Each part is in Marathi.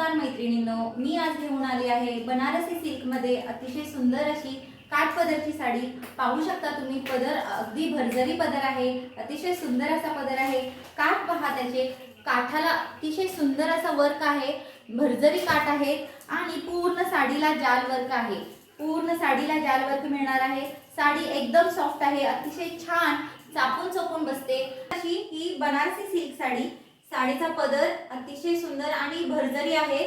नमस्कार मैत्रिणींनो, मी आज घेऊन आली आहे बनारसी सिल्क मध्ये अतिशय सुंदर अशी काठ पदरची साडी। पाहू शकता तुम्ही, पदर अगदी भरजरी पदर आहे, अतिशय सुंदर असा पदर आहे। काठ पहा, त्याचे काठाला अतिशय सुंदर असा वर्क आहे, भरजरी काठ आहे आणि पूर्ण साडीला जाल वर्क आहे। पूर्ण साडीला जाल वर्क मिळणार आहे। साडी एकदम सॉफ्ट आहे, अतिशय छान चापून चोपून बसते अशी ही बनारसी सिल्क साडी। साडीचा पदर अतिशय सुंदर आणि भरजरी आहे।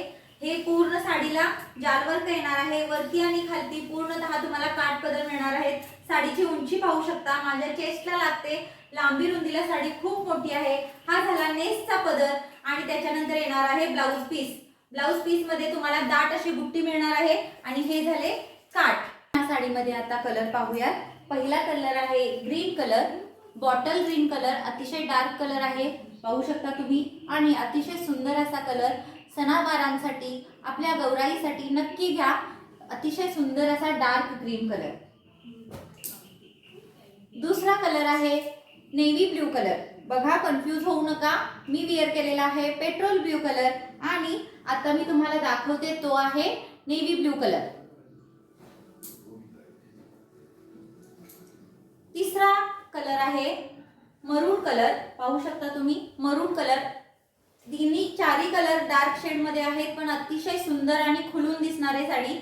हे पूर्ण साडीला जाल वर्क येणार आहे, वरती आणि खालती पूर्णतः तुम्हाला काठ पदर मिळणार आहे। साडीची उंची पाहू शकता, माझ्या चेस्टला लागते, लांबी रुंदीला साडी खूप मोठी आहे। हा झाला नेसचा पदर आणि त्याच्यानंतर येणार आहे ब्लाउज पीस। ब्लाउज पीस मध्ये तुम्हाला दाट अशी बुट्टी मिळणार आहे आणि हे झाले काठ। या साडीमध्ये आता कलर पाहूया। पहिला कलर आहे green colour, bottle green colour, अतिशय डार्क कलर आहे, पाहू शकता तुम्ही। आणि अतिशय सुंदर असा कलर, सणावारांसाठी आपल्या गौराईसाठी नक्की घ्या। अतिशय सुंदर असा डार्क ग्रीन कलर। दुसरा कलर आहे नेव्ही ब्ल्यू कलर। बघा, कन्फ्यूज होऊ नका, मी वेअर केलेला आहे पेट्रोल ब्ल्यू कलर आणि आता मी तुम्हाला दाखवते तो आहे नेव्ही ब्ल्यू कलर। तिसरा कलर आहे मरून कलर, पाहू शकता तुम्ही, मरून कलर। तिन्ही चारी कलर डार्क शेड मध्ये आहेत, पण अतिशय सुंदर आणि खुलून दिसणारे साडी।